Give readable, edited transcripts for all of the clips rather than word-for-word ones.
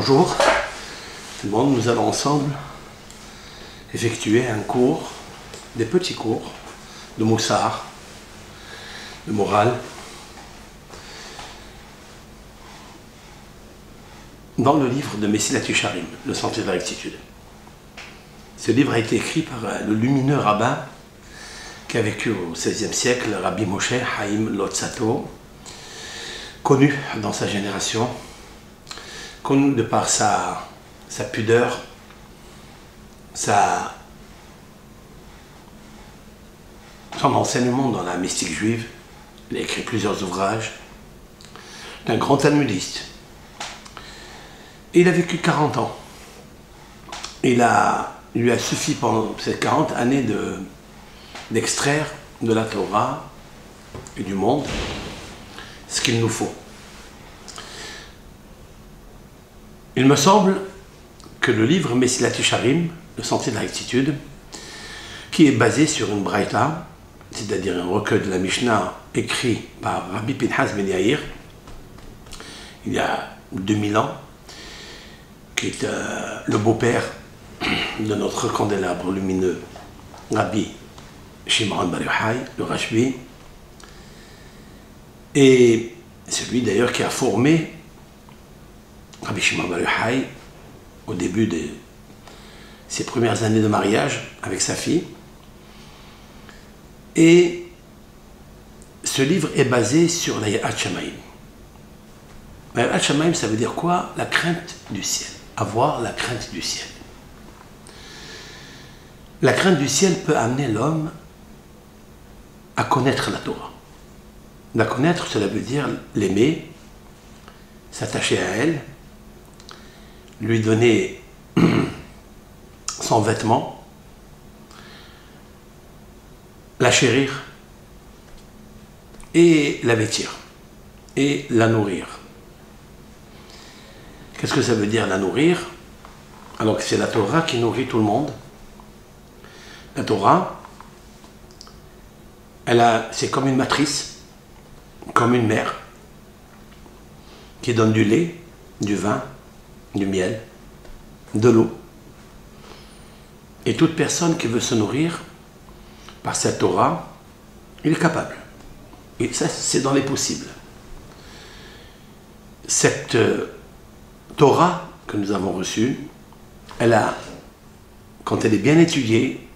Bonjour tout le monde, nous allons ensemble effectuer un cours, des petits cours de Moussar, de morale, dans le livre de Messilat Yesharim, le Sentier de la Rectitude. Ce livre a été écrit par le lumineux rabbin qui a vécu au XVIe siècle, Rabbi Moshe Haïm Lotsato, connu dans sa génération, connu de par sa pudeur, son enseignement dans la mystique juive. Il a écrit plusieurs ouvrages. C'est un grand talmudiste. Et il a vécu 40 ans. Il lui a suffi pendant ces 40 années d'extraire de la Torah et du monde ce qu'il nous faut. Il me semble que le livre Messilat Yesharim, le Sentier de la Rectitude, qui est basé sur une braïta, c'est-à-dire un recueil de la Mishnah écrit par Rabbi Pinhas Ben Yair, il y a 2000 ans, qui est le beau-père de notre candélabre lumineux, Rabbi Shimon Bar Yochai, le Rashbi, et celui d'ailleurs qui a formé Rabbi Shimon Bar Yochai au début de ses premières années de mariage avec sa fille. Et ce livre est basé sur la Yirat Shamayim. La Yirat Shamayim, ça veut dire quoi? La crainte du ciel. Avoir la crainte du ciel. La crainte du ciel peut amener l'homme à connaître la Torah. La connaître, cela veut dire l'aimer, s'attacher à elle, lui donner son vêtement, la chérir et la vêtir et la nourrir. Qu'est-ce que ça veut dire la nourrir? Alors que c'est la Torah qui nourrit tout le monde. La Torah, c'est comme une matrice, comme une mère qui donne du lait, du vin, du miel, de l'eau. Et toute personne qui veut se nourrir par cette Torah, il est capable. Et ça, c'est dans les possibles. Cette Torah que nous avons reçue, quand elle est bien étudiée,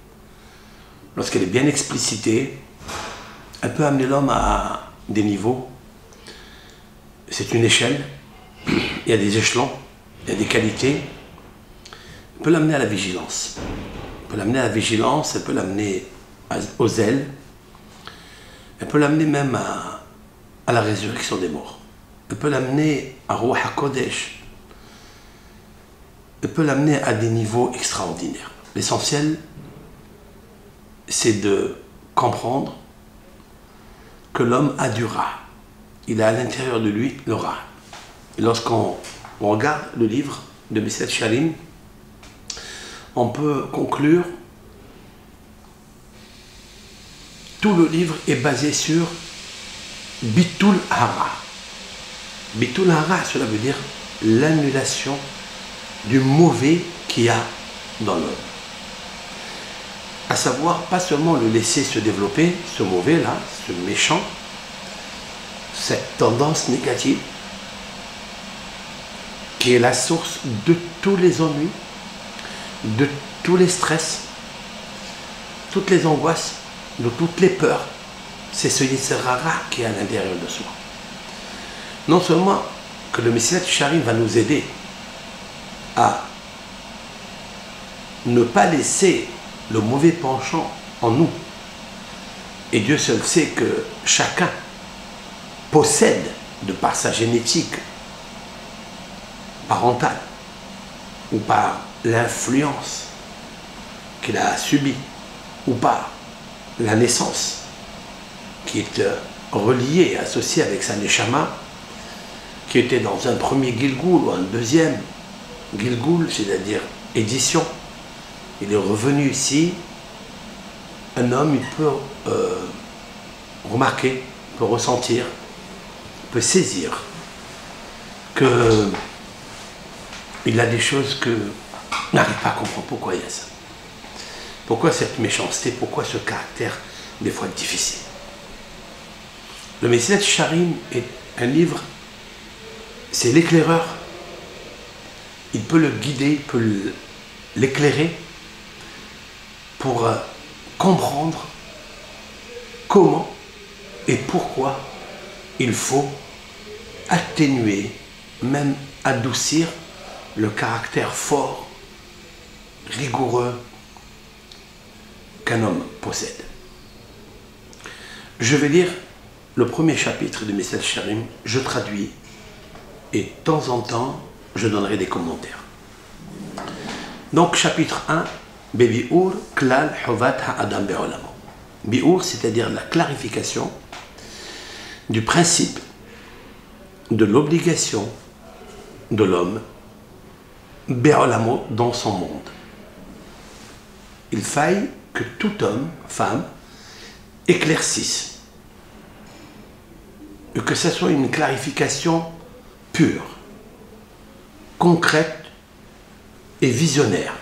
lorsqu'elle est bien explicitée, elle peut amener l'homme à des niveaux. C'est une échelle, il y a des échelons, il y a des qualités. Elle peut l'amener à la vigilance. Elle peut l'amener à la vigilance, elle peut l'amener au zèle, elle peut l'amener même à la résurrection des morts. Elle peut l'amener à Ruach HaKodesh. Elle peut l'amener à des niveaux extraordinaires. L'essentiel, c'est de comprendre que l'homme a du Ra. Il a à l'intérieur de lui le Ra. Et lorsqu'on regarde le livre de Messilat Yesharim, on peut conclure tout le livre est basé sur Bitul Hara. Bitul Hara, cela veut dire l'annulation du mauvais qu'il y a dans l'homme. À savoir, pas seulement le laisser se développer, ce mauvais-là, ce méchant, cette tendance négative, qui est la source de tous les ennuis, de tous les stress, toutes les angoisses, de toutes les peurs. C'est ce Yetzer Hara qui est à l'intérieur de soi. Non seulement que le Messilat Yesharim va nous aider à ne pas laisser le mauvais penchant en nous, et Dieu seul sait que chacun possède, de par sa génétique parentale ou par l'influence qu'il a subie ou par la naissance qui est reliée, associée avec sa neshama, qui était dans un premier Gilgoul ou un deuxième Gilgoul, c'est-à-dire édition. Il est revenu ici. Un homme, il peut remarquer, peut ressentir, peut saisir que il a des choses que n'arrive pas à comprendre pourquoi il y a ça. Pourquoi cette méchanceté, pourquoi ce caractère des fois difficile. Le Mesillat Yesharim est un livre, c'est l'éclaireur. Il peut le guider, il peut l'éclairer pour comprendre comment et pourquoi il faut atténuer, même adoucir le caractère fort, rigoureux qu'un homme possède. Je vais lire le premier chapitre du Mesillat Yesharim, je traduis et de temps en temps je donnerai des commentaires. Donc chapitre 1, Bi'ur klal huvat ha'adam be'olamo. Bi'ur, c'est-à-dire la clarification du principe de l'obligation de l'homme be'olamo, dans son monde. Il faille que tout homme, femme, éclaircisse. Et que ce soit une clarification pure, concrète et visionnaire.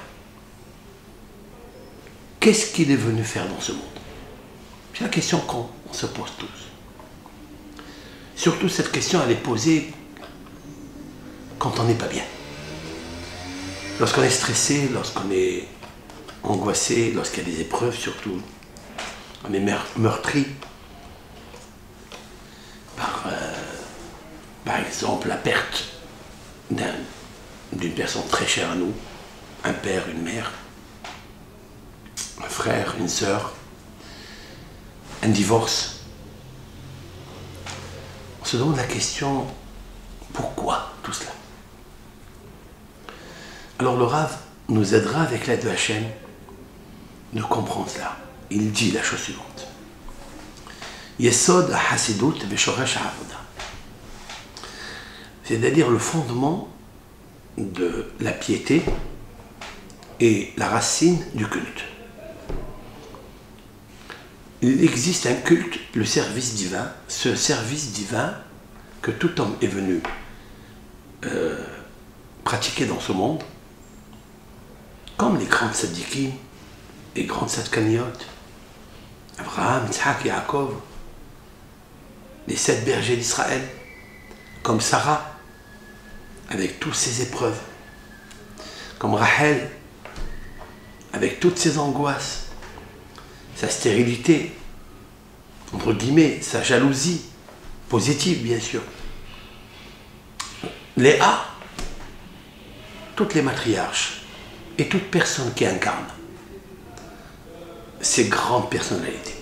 Qu'est-ce qu'il est venu faire dans ce monde? C'est la question qu'on se pose tous. Surtout cette question, elle est posée quand on n'est pas bien. Lorsqu'on est stressé, lorsqu'on est angoissé, lorsqu'il y a des épreuves surtout, on est meurtri par exemple la perte d'une personne très chère à nous, un père, une mère, un frère, une sœur, un divorce. On se demande la question, pourquoi tout cela? Alors le Rav nous aidera avec l'aide de Hachem de comprendre cela. Il dit la chose suivante. Yesod hasidut v'shoresh ha'avoda. C'est-à-dire le fondement de la piété et la racine du culte. Il existe un culte, le service divin, ce service divin que tout homme est venu pratiquer dans ce monde, comme les grandes tzadikim, les grandes tzadkaniyot, Abraham, Yitzhak, Yaakov, les 7 bergers d'Israël, comme Sarah, avec toutes ses épreuves, comme Rachel, avec toutes ses angoisses, sa stérilité, entre guillemets, sa jalousie, positive bien sûr. Léa, toutes les matriarches et toute personne qui incarne ces grandes personnalités.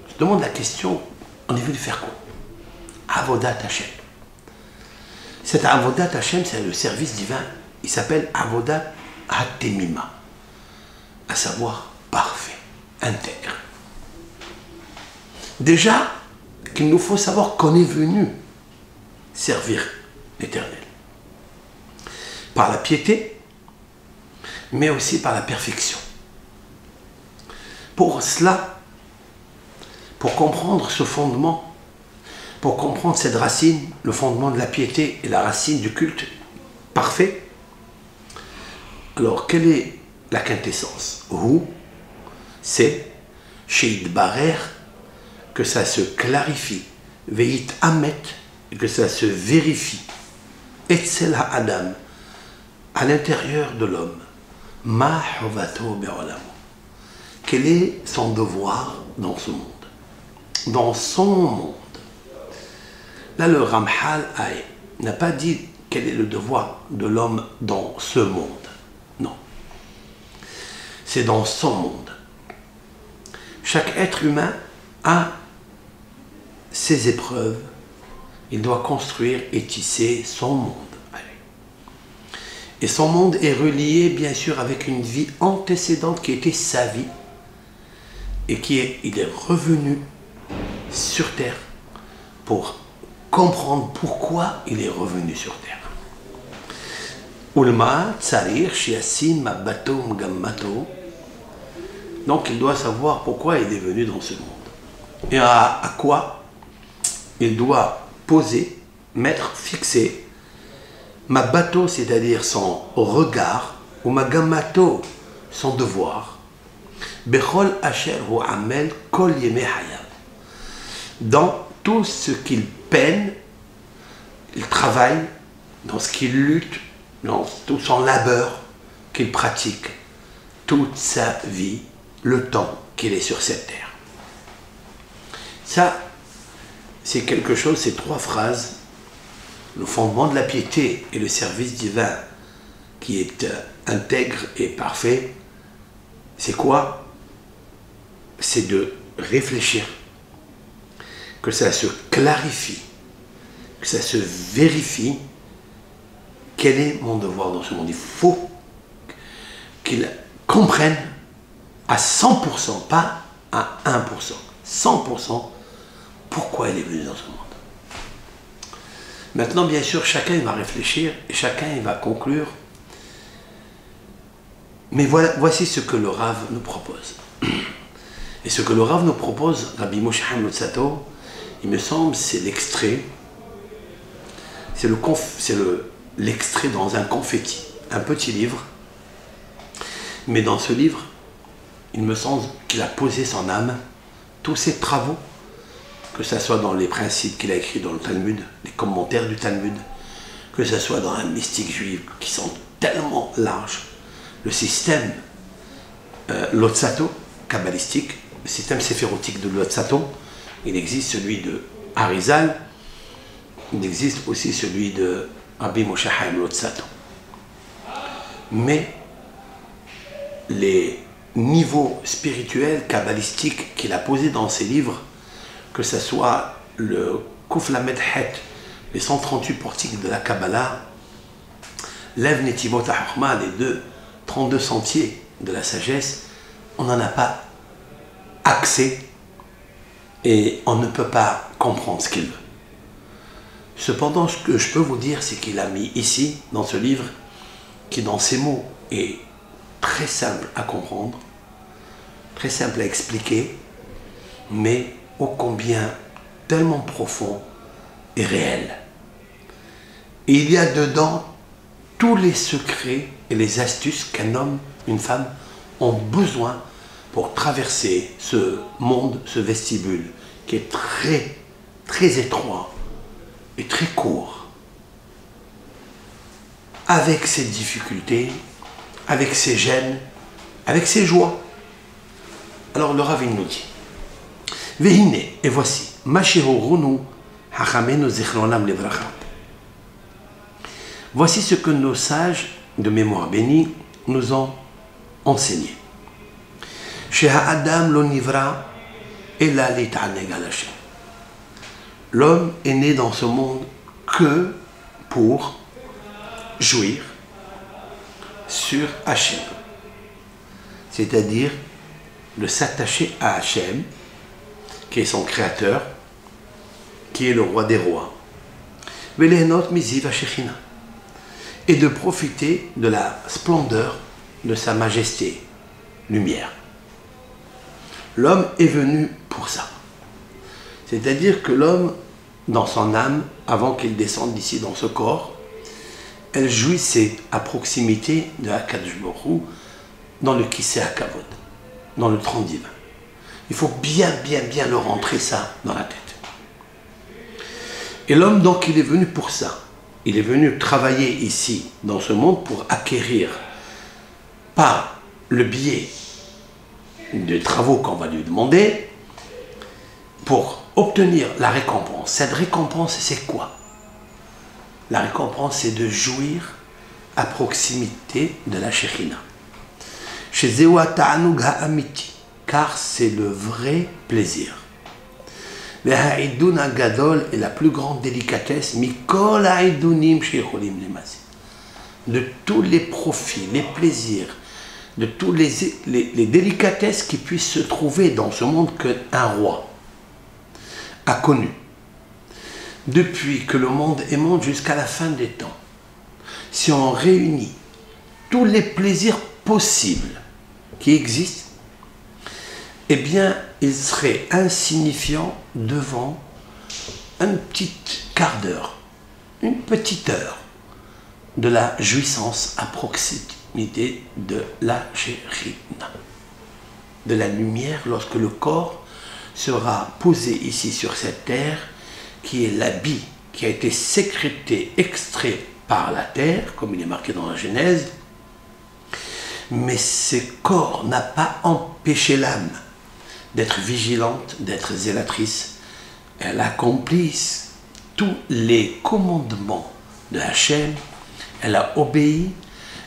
Je demande la question, on est venu faire quoi? Avodat Hashem. Cet Avodat Hashem, c'est le service divin, il s'appelle Avodat Hatemima, à savoir parfait, intègre. Déjà, qu'il nous faut savoir qu'on est venu servir l'Éternel. Par la piété, mais aussi par la perfection. Pour cela, pour comprendre ce fondement, pour comprendre cette racine, le fondement de la piété et la racine du culte parfait, alors quelle est la quintessence? Où c'est chez Idbarer que ça se clarifie, Veit Amet, que ça se vérifie, Etzel Adam, à l'intérieur de l'homme, Ma Hovato Be'olamo. Quel est son devoir dans ce monde? Dans son monde. Là, le Ramchal n'a pas dit quel est le devoir de l'homme dans ce monde. Non. C'est dans son monde. Chaque être humain a ses épreuves. Il doit construire et tisser son monde. Et son monde est relié, bien sûr, avec une vie antécédente qui était sa vie. Et il est revenu sur terre pour comprendre pourquoi il est revenu sur terre. Ulma tsarir shiasin mabato mgammato. Donc il doit savoir pourquoi il est venu dans ce monde. Et à quoi il doit poser, mettre, fixer ma bateau, c'est-à-dire son regard, ou ma gamato, son devoir, bechol asher hu amel kol yemei hayav, dans tout ce qu'il peine, il travaille, dans ce qu'il lutte, dans tout son labeur qu'il pratique, toute sa vie, le temps qu'il est sur cette terre. Ça, c'est quelque chose, ces trois phrases, le fondement de la piété et le service divin qui est intègre et parfait, c'est quoi? C'est de réfléchir, que ça se clarifie, que ça se vérifie. Quel est mon devoir dans ce monde? Il faut qu'il comprenne à 100%, pas à 1%, 100% pourquoi il est venu dans ce monde. Maintenant, bien sûr, chacun il va réfléchir et chacun il va conclure. Mais voilà, voici ce que le Rav nous propose. Et ce que le Rav nous propose, Rabbi Moshe Chaim Luzzatto, il me semble, c'est l'extrait, c'est l'extrait dans un confetti, un petit livre. Mais dans ce livre, il me semble qu'il a posé son âme, tous ses travaux, que ce soit dans les principes qu'il a écrits dans le Talmud, les commentaires du Talmud, que ce soit dans la mystique juive, qui sont tellement larges, le système Luzzatto, kabbalistique, le système séphérotique de Luzzatto, il existe celui de Arizal, il existe aussi celui de Rabbi Moshe Chaim Luzzatto. Mais les niveaux spirituels, kabbalistiques qu'il a posés dans ses livres, que ce soit le Kuf Lamed Het, les 138 portiques de la Kabbalah, Lev Netivot HaChokhma, les 32 sentiers de la sagesse, on n'en a pas accès et on ne peut pas comprendre ce qu'il veut. Cependant, ce que je peux vous dire, c'est qu'il a mis ici, dans ce livre, qui dans ses mots est très simple à comprendre, très simple à expliquer, mais ô combien tellement profond et réel. Et il y a dedans tous les secrets et les astuces qu'un homme, une femme ont besoin pour traverser ce monde, ce vestibule qui est très, très étroit et très court, avec ses difficultés, avec ses gênes, avec ses joies. Alors le Rav nous dit, Vehine, et voici, Mashirurunu Hachamenu Zichronam Livracha. Voici ce que nos sages de mémoire bénie nous ont enseigné. Chez Adam lo nivra ela lit'aneg al Hashem. L'homme est né dans ce monde que pour jouir sur Hachem, c'est-à-dire de s'attacher à Hachem, qui est son créateur, qui est le roi des rois, et de profiter de la splendeur de sa majesté, lumière. L'homme est venu pour ça. C'est-à-dire que l'homme, dans son âme, avant qu'il descende d'ici dans ce corps, elle jouissait à proximité de Akadosh Baruch Hu dans le Kisei HaKavod, dans le trône divin. Il faut bien le rentrer ça dans la tête. Et l'homme, donc, il est venu pour ça. Il est venu travailler ici, dans ce monde, pour acquérir, par le biais des travaux qu'on va lui demander, pour obtenir la récompense. Cette récompense, c'est quoi? La récompense, c'est de jouir à proximité de la Shekhinah. Chez Zewa Ta'anug Ha'amiti, car c'est le vrai plaisir. Le Ha'idun Gadol est la plus grande délicatesse, Mikol Ha'idunim Shecholim Lemasi. De tous les profits, les plaisirs, de toutes les délicatesses qui puissent se trouver dans ce monde qu'un roi a connu. Depuis que le monde est monde jusqu'à la fin des temps, si on réunit tous les plaisirs possibles qui existent, eh bien, il serait insignifiant devant un petit quart d'heure, une petite heure de la jouissance à proximité de la Shérina, de la lumière lorsque le corps sera posé ici sur cette terre qui est l'habit qui a été sécrété, extrait par la terre, comme il est marqué dans la Genèse, mais ce corps n'a pas empêché l'âme d'être vigilante, d'être zélatrice. Elle accomplit tous les commandements de Hachem, elle a obéi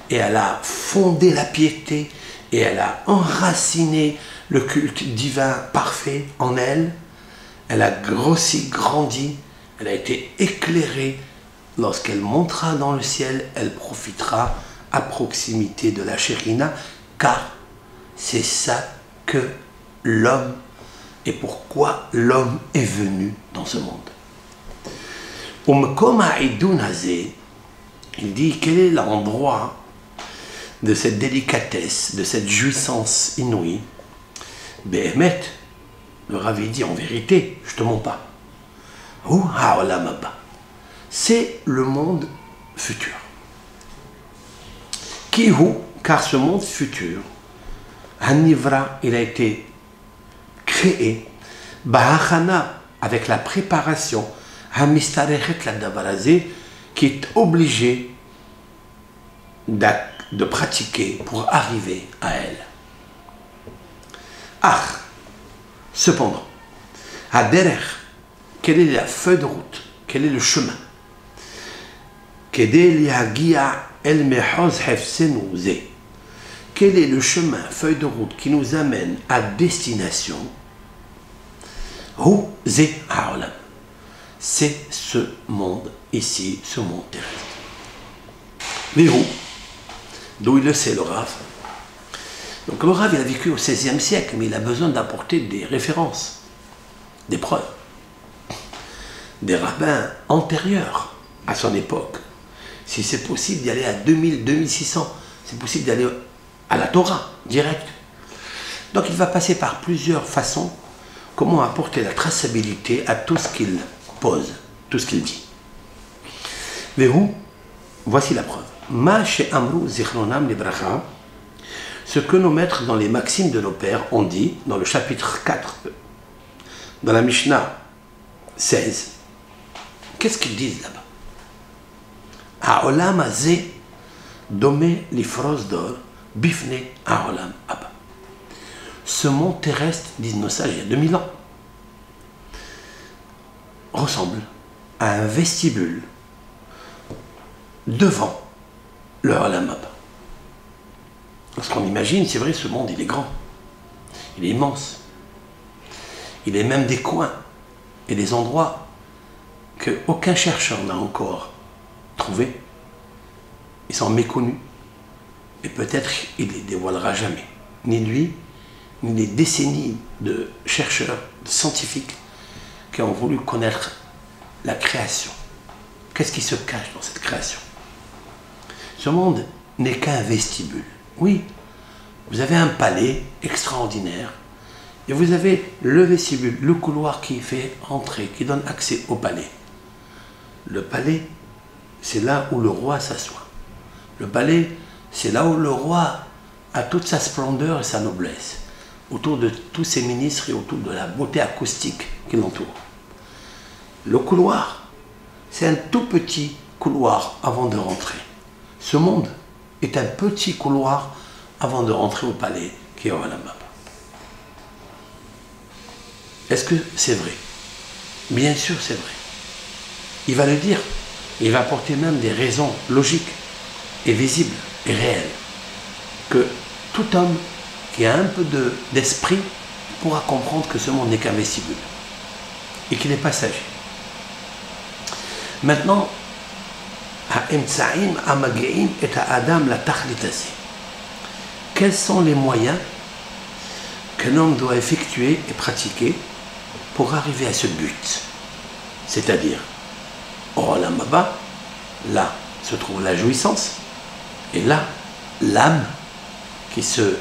et elle a fondé la piété et elle a enraciné le culte divin parfait en elle. Elle a grossi, grandi, elle a été éclairée. Lorsqu'elle montera dans le ciel, elle profitera à proximité de la Shérina, car c'est ça que l'homme et pourquoi l'homme est venu dans ce monde. Il dit quel est l'endroit de cette délicatesse, de cette jouissance inouïe. Behemet, le Rav dit en vérité, je ne te mens pas. C'est le monde futur. Kihu, car ce monde futur, Hanivra, il a été créé, Bahachana, avec la préparation, Hamistarechet la Davarazé, qui est obligé de pratiquer pour arriver à elle. Ah, cependant, Haderer, quelle est la feuille de route, quel est le chemin? Quel est le chemin, feuille de route qui nous amène à destination? C'est ce monde ici, ce monde terrestre. Mais où? D'où il le sait, le Rav. Donc le Rav, il a vécu au XVIe siècle, mais il a besoin d'apporter des références, des preuves. Des rabbins antérieurs à son époque. Si c'est possible d'y aller à 2000, 2600, c'est possible d'aller à la Torah, direct. Donc il va passer par plusieurs façons, comment apporter la traçabilité à tout ce qu'il pose, tout ce qu'il dit. Mais où? Voici la preuve. Ma chez Amrou Zichronam Libracha, ce que nos maîtres dans les maximes de nos pères ont dit dans le chapitre 4, dans la Mishnah 16. Qu'est-ce qu'ils disent là-bas? Ha'olam hazeh domé lifros d'or bifne ha'olam haba. Ce monde terrestre, disent nos sages il y a 2000 ans, ressemble à un vestibule devant le Olam Haba. Lorsqu'on imagine, c'est vrai, ce monde il est grand, il est immense, il est même des coins et des endroits qu'aucun chercheur n'a encore trouvé. Ils sont méconnus et peut-être il ne les dévoilera jamais, ni lui, ni les décennies de chercheurs, de scientifiques qui ont voulu connaître la création. Qu'est-ce qui se cache dans cette création? Ce monde n'est qu'un vestibule. Oui, vous avez un palais extraordinaire et vous avez le vestibule, le couloir qui fait entrer, qui donne accès au palais. Le palais, c'est là où le roi s'assoit. Le palais, c'est là où le roi a toute sa splendeur et sa noblesse, autour de tous ses ministres et autour de la beauté acoustique qui l'entoure. Le couloir, c'est un tout petit couloir avant de rentrer. Ce monde est un petit couloir avant de rentrer au palais qui est au Olam Haba. Est-ce que c'est vrai? Bien sûr, c'est vrai. Il va le dire. Il va apporter même des raisons logiques et visibles et réelles que tout homme qui a un peu d'esprit pourra comprendre que ce monde n'est qu'un vestibule et qu'il est passager. Maintenant, quels sont les moyens qu'un homme doit effectuer et pratiquer pour arriver à ce but? C'est-à-dire, au Olam Haba, là se trouve la jouissance, et là, l'âme qui se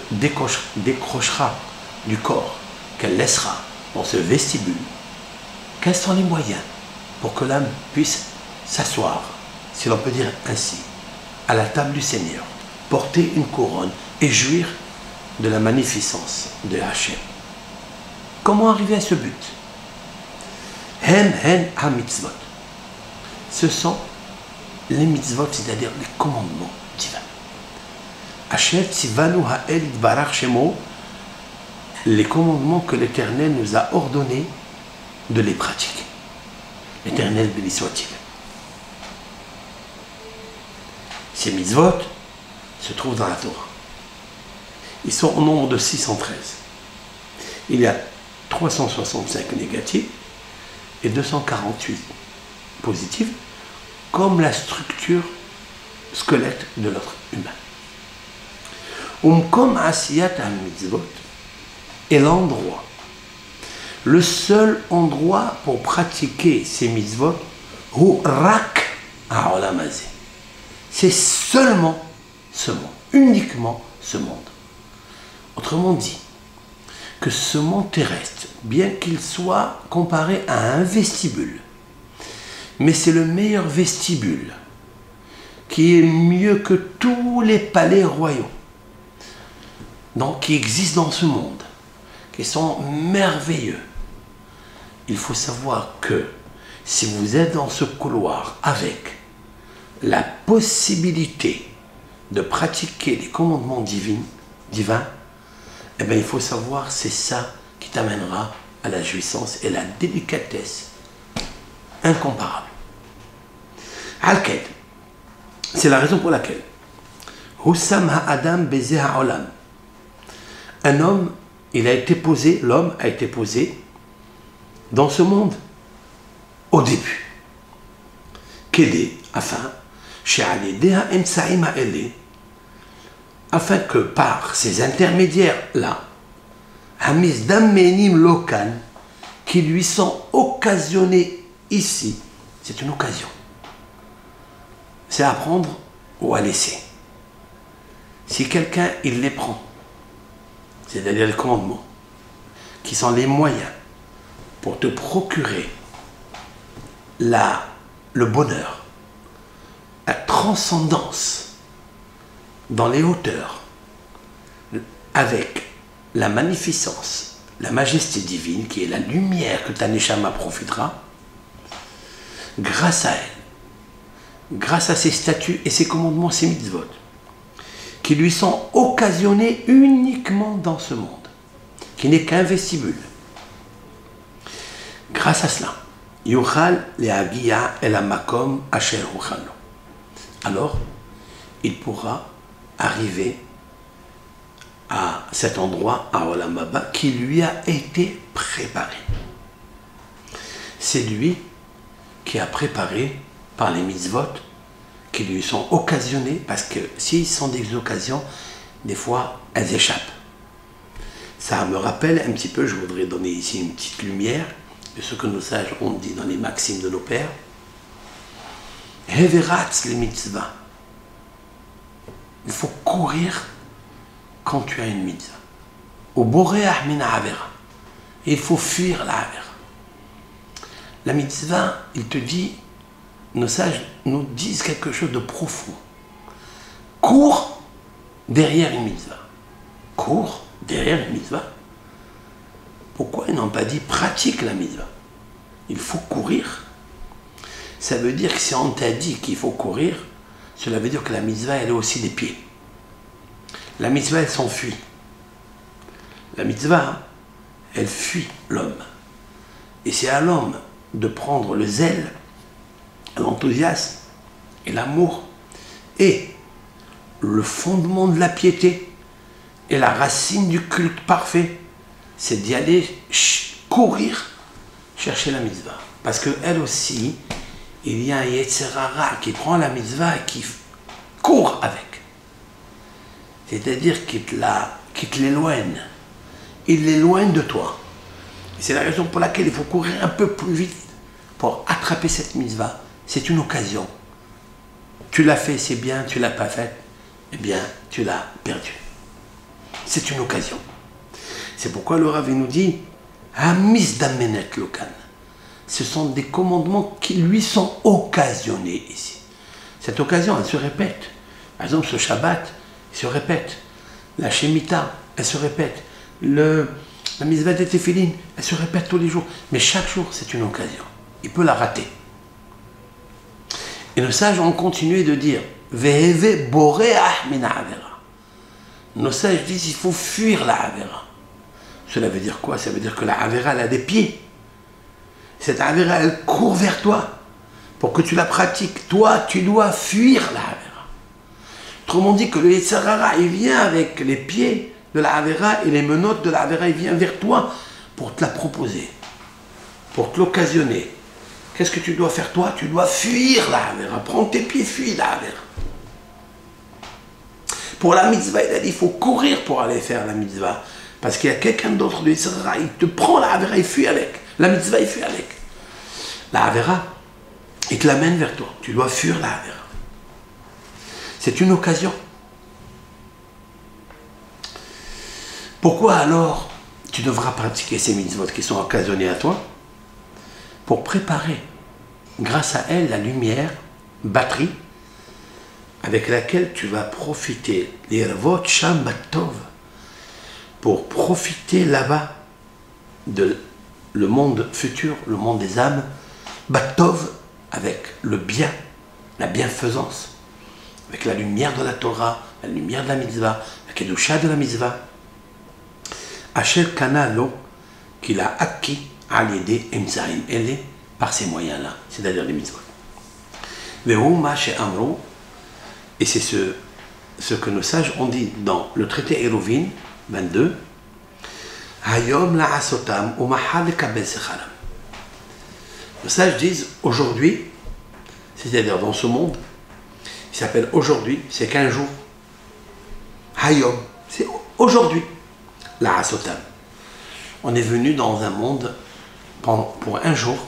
décrochera du corps, qu'elle laissera dans ce vestibule. Quels sont les moyens pour que l'âme puisse s'asseoir, si l'on peut dire ainsi, à la table du Seigneur, porter une couronne et jouir de la magnificence de Hachem. Comment arriver à ce but? Hen ha-mitzvot. Ce sont les mitzvot, c'est-à-dire les commandements divins. Asher tzivanu ha'el itbarach shemo, les commandements que l'Éternel nous a ordonnés de les pratiquer. L'Éternel béni soit-il. Ces mitzvot se trouvent dans la Torah. Ils sont au nombre de 613. Il y a 365 négatifs et 248 positifs, comme la structure squelette de l'être humain. Comme asiyat al-mitzvot est l'endroit, le seul endroit pour pratiquer ces mitzvot, ou rak ha'olam hazeh. C'est seulement ce monde, uniquement ce monde. Autrement dit, que ce monde terrestre, bien qu'il soit comparé à un vestibule, mais c'est le meilleur vestibule, qui est mieux que tous les palais royaux, donc qui existent dans ce monde, qui sont merveilleux. Il faut savoir que si vous êtes dans ce couloir avec la possibilité de pratiquer les commandements divins, eh bien, il faut savoir, c'est ça qui t'amènera à la jouissance et la délicatesse incomparable. Al-Ked, c'est la raison pour laquelle Hussam ha'adam beze ha'olam. Un homme, l'homme a été posé dans ce monde au début. Kédé, afin que par ces intermédiaires-là, Hamis Dammenim Lokan, qui lui sont occasionnés ici, c'est une occasion. C'est à prendre ou à laisser. Si quelqu'un, il les prend, c'est-à-dire les commandements, qui sont les moyens pour te procurer le bonheur, la transcendance dans les hauteurs, avec la magnificence, la majesté divine, qui est la lumière que ta neshama profitera, grâce à elle, grâce à ses statuts et ses commandements, ses mitzvot, qui lui sont occasionnés uniquement dans ce monde, qui n'est qu'un vestibule. Grâce à cela, Yuchal le'agia el hamakom asher huchalo. Alors, il pourra arriver à cet endroit, à Olam Haba, qui lui a été préparé. C'est lui qui a préparé par les mitzvot qui lui sont occasionnées, parce que s'ils sont des occasions, des fois, elles échappent. Ça me rappelle un petit peu, je voudrais donner ici une petite lumière de ce que nos sages ont dit dans les maximes de nos pères. Heveratz les mitzvahs. Il faut courir quand tu as une mitzvah. Au boreach min avera. Il faut fuir la avera. La mitzvah, il te dit, nos sages nous disent quelque chose de profond. Cours derrière une mitzvah. Cours derrière une mitzvah. Pourquoi ils n'ont pas dit pratique la mitzvah? Il faut courir. Ça veut dire que si on t'a dit qu'il faut courir, cela veut dire que la mitzvah, elle est aussi des pieds. La mitzvah, elle s'enfuit. La mitzvah, elle fuit l'homme. Et c'est à l'homme de prendre le zèle, l'enthousiasme et l'amour. Et le fondement de la piété et la racine du culte parfait, c'est d'y aller courir, chercher la mitzvah. Parce qu'elle aussi, il y a un Yetzer Hara qui prend la mitzvah et qui court avec. C'est-à-dire qu'il te l'éloigne. Il l'éloigne de toi. C'est la raison pour laquelle il faut courir un peu plus vite pour attraper cette mitzvah. C'est une occasion. Tu l'as fait, c'est bien. Tu ne l'as pas fait, eh bien, tu l'as perdu. C'est une occasion. C'est pourquoi le Rav nous dit Hamis Damenet Lokan. Ce sont des commandements qui lui sont occasionnés ici. Cette occasion, elle se répète. Par exemple, ce Shabbat, il se répète. La Shemitah, elle se répète. La Mitzvah des Tefillin, elle se répète tous les jours. Mais chaque jour, c'est une occasion. Il peut la rater. Et nos sages ont continué de dire Veheve boreah min avera. Nos sages disent il faut fuir la avera. Cela veut dire quoi? Ça veut dire que la avera, elle a des pieds. Cette avera, elle court vers toi. Pour que tu la pratiques, toi, tu dois fuir la avera. Autrement dit que le Yetzer Hara, il vient avec les pieds de la avera et les menottes de la avera, il vient vers toi pour te la proposer, pour te l'occasionner. Qu'est-ce que tu dois faire toi? Tu dois fuir la avera. Prends tes pieds, fuis la avera. Pour la mitzvah, il a dit, il faut courir pour aller faire la mitzvah. Parce qu'il y a quelqu'un d'autre de Yetzer Hara, il te prend la avera, il fuit avec. La mitzvah, il fuit avec. La avera, il te l'amène vers toi. Tu dois fuir la avera. C'est une occasion. Pourquoi alors tu devras pratiquer ces mitzvot qui sont occasionnées à toi? Pour préparer, grâce à elle, la lumière, batterie, avec laquelle tu vas profiter, l'irvot sham batov, pour profiter là-bas de le monde futur, le monde des âmes, batov, avec le bien, la bienfaisance, avec la lumière de la Torah, la lumière de la mitzvah, la kedusha de la mitzvah, Asher Kanalo, qu'il a acquis à l'aider Emzaïm, elle est par ces moyens-là, c'est-à-dire les mitzvot. Vehouma chez Amro, et c'est ce que nos sages ont dit dans le traité Eruvin 22, Hayom la asotam ou mahal kabel secharam. Nos sages disent aujourd'hui, c'est-à-dire dans ce monde, il s'appelle aujourd'hui, c'est qu'un jour. Hayom, c'est aujourd'hui. La Asotam. On est venu dans un monde pour un jour.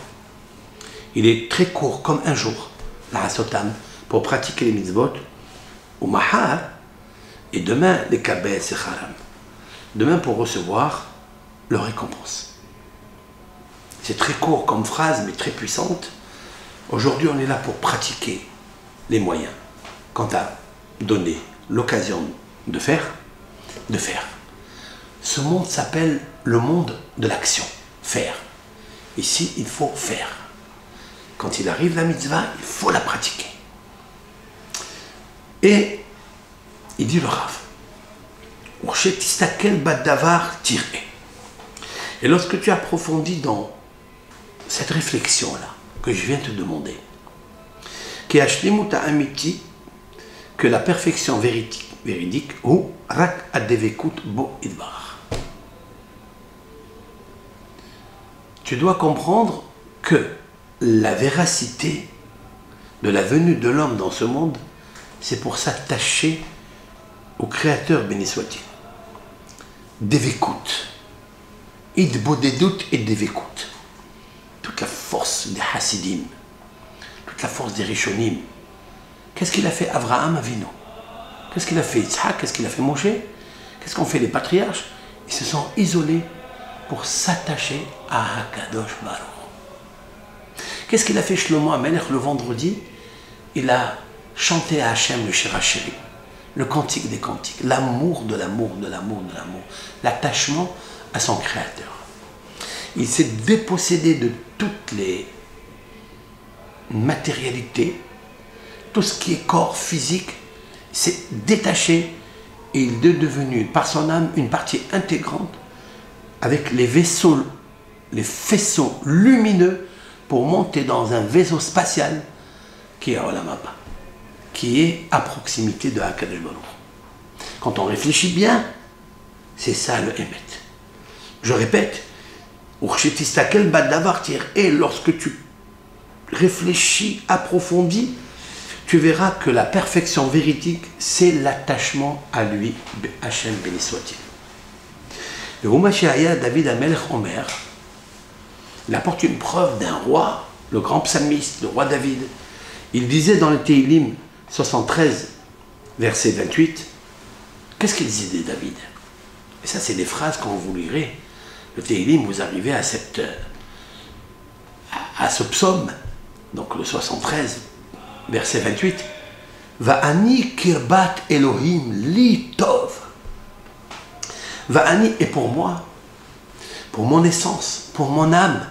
Il est très court, comme un jour, la Asotam, pour pratiquer les mitzvot, au Mahar, et demain, les Kabel Secharam. Demain, pour recevoir leur récompense. C'est très court comme phrase, mais très puissante. Aujourd'hui, on est là pour pratiquer les moyens. Quant à donner l'occasion de faire, de faire. Ce monde s'appelle le monde de l'action, faire. Ici, il faut faire. Quand il arrive la mitzvah, il faut la pratiquer. Et il dit le Rav, et lorsque tu approfondis dans cette réflexion-là que je viens de te demander, que la perfection véridique, ou rak adevekut bo idbar. Tu dois comprendre que la véracité de la venue de l'homme dans ce monde, c'est pour s'attacher au Créateur, béni soit-il. Devekut. Id bodedut et devekut. Toute la force des Hasidim, toute la force des Rishonim. Qu'est-ce qu'il a fait Abraham Avinu? Qu'est-ce qu'il a fait Yitzhak? Qu'est-ce qu'il a fait Moshe? Qu'est-ce qu'ont fait les patriarches? Ils se sont isolés pour s'attacher à Hakadosh Baruch. Qu'est-ce qu'il a fait Shlomo HaMelech le vendredi? Il a chanté à Hachem le Shirachiri, le cantique des cantiques, l'amour de l'amour, de l'amour, de l'amour, l'attachement à son Créateur. Il s'est dépossédé de toutes les matérialités, tout ce qui est corps physique, s'est détaché et il est devenu par son âme une partie intégrante avec les vaisseaux, les faisceaux lumineux pour monter dans un vaisseau spatial qui est à Olam Haba, qui est à proximité de Hakadosh Baruch. Quand on réfléchit bien, c'est ça le Emet. Je répète, et lorsque tu réfléchis, approfondis, tu verras que la perfection véridique, c'est l'attachement à lui, Hachem béni soit-il. Le Humashaya David Amelech Omer, il apporte une preuve d'un roi, le grand psalmiste, le roi David. Il disait dans le Teilim 73, verset 28, qu'est-ce qu'il disait David? Et ça, c'est des phrases quand vous lirez le Teilim, vous arrivez à ce psaume, donc le 73, verset 28. Va'ani kirbat Elohim li tov. Va'ani est pour moi, pour mon essence, pour mon âme.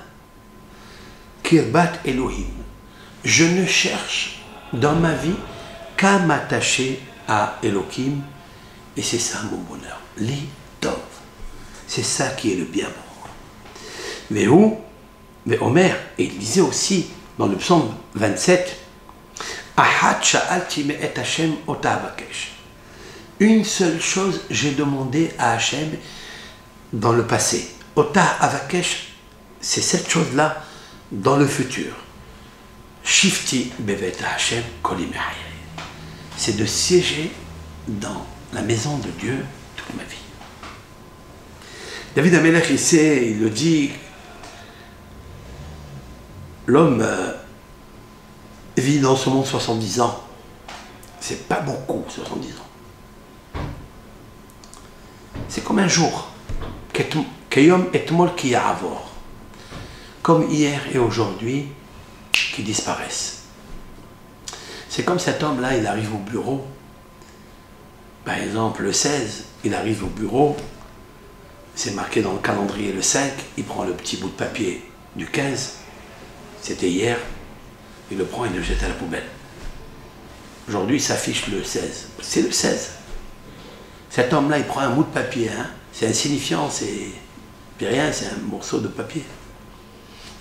Kirbat Elohim. Je ne cherche dans ma vie qu'à m'attacher à Elohim, et c'est ça mon bonheur. Li tov. C'est ça qui est le bien pour moi. Mais où? Mais Omer, et il disait aussi dans le psaume 27, Ahad sha'alti me'et Hashem ota avakesh. Une seule chose j'ai demandé à Hashem dans le passé. Ota avakesh, c'est cette chose-là dans le futur. Shifti bevet Hashem koli me'ayeh. C'est de siéger dans la maison de Dieu toute ma vie. David Amelech, il le dit, l'homme vit dans ce monde 70 ans. C'est pas beaucoup, 70 ans. C'est comme un jour. Keyom etmol ki ya'avor. Comme hier et aujourd'hui, qui disparaissent. C'est comme cet homme-là, il arrive au bureau. Par exemple, le 16, il arrive au bureau. C'est marqué dans le calendrier le 5. Il prend le petit bout de papier du 15. C'était hier. Il le prend et le jette à la poubelle. Aujourd'hui, il s'affiche le 16. C'est le 16. Cet homme-là, il prend un bout de papier. Hein. C'est insignifiant, c'est rien, c'est un morceau de papier.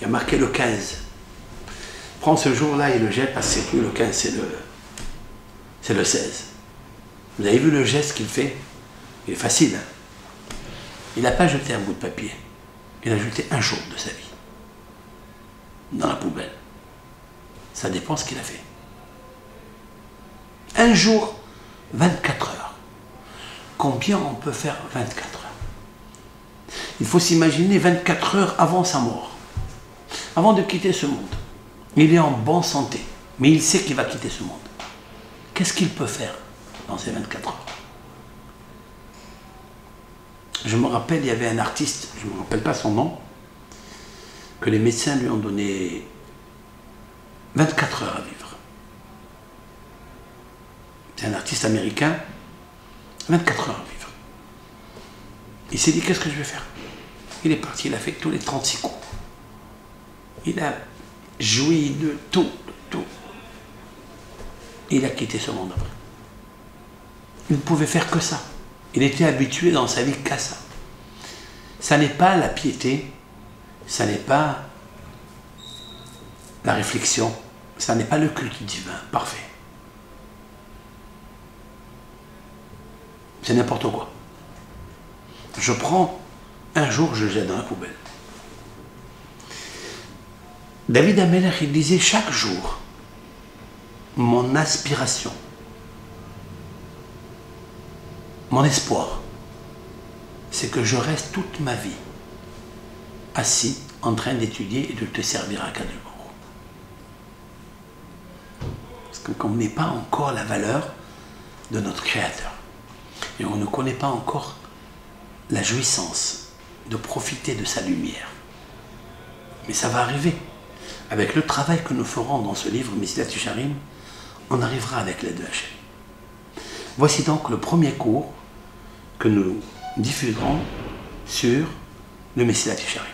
Il a marqué le 15. Il prend ce jour-là et le jette parce que c'est plus le 15, c'est le 16. Vous avez vu le geste qu'il fait? Il est facile. Hein. Il n'a pas jeté un bout de papier. Il a jeté un jour de sa vie. Dans la poubelle. Ça dépend ce qu'il a fait. Un jour, 24 heures. Combien on peut faire 24 heures? Il faut s'imaginer 24 heures avant sa mort. Avant de quitter ce monde. Il est en bonne santé. Mais il sait qu'il va quitter ce monde. Qu'est-ce qu'il peut faire dans ces 24 heures? Je me rappelle, il y avait un artiste, je ne me rappelle pas son nom, que les médecins lui ont donné 24 heures à vivre. C'est un artiste américain, 24 heures à vivre. Il s'est dit, qu'est-ce que je vais faire? Il est parti, il a fait tous les 36 coups. Il a joui de tout, Il a quitté ce monde après. Il ne pouvait faire que ça. Il était habitué dans sa vie qu'à ça. Ça n'est pas la piété, ça n'est pas la réflexion, ça n'est pas le culte divin parfait. C'est n'importe quoi. Je prends, un jour je jette dans la poubelle. David Amelech, il disait chaque jour, mon aspiration, mon espoir, c'est que je reste toute ma vie assis en train d'étudier et de te servir à Kadosh Baruch Hu. Parce qu'on ne connaît pas encore la valeur de notre Créateur. Et on ne connaît pas encore la jouissance de profiter de sa lumière. Mais ça va arriver. Avec le travail que nous ferons dans ce livre, Mesilat Yesharim, on arrivera avec l'aide de Hachem. Voici donc le premier cours que nous diffuserons sur le Mesilat Yesharim.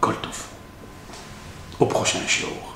Kol Tov. Au prochain shiur.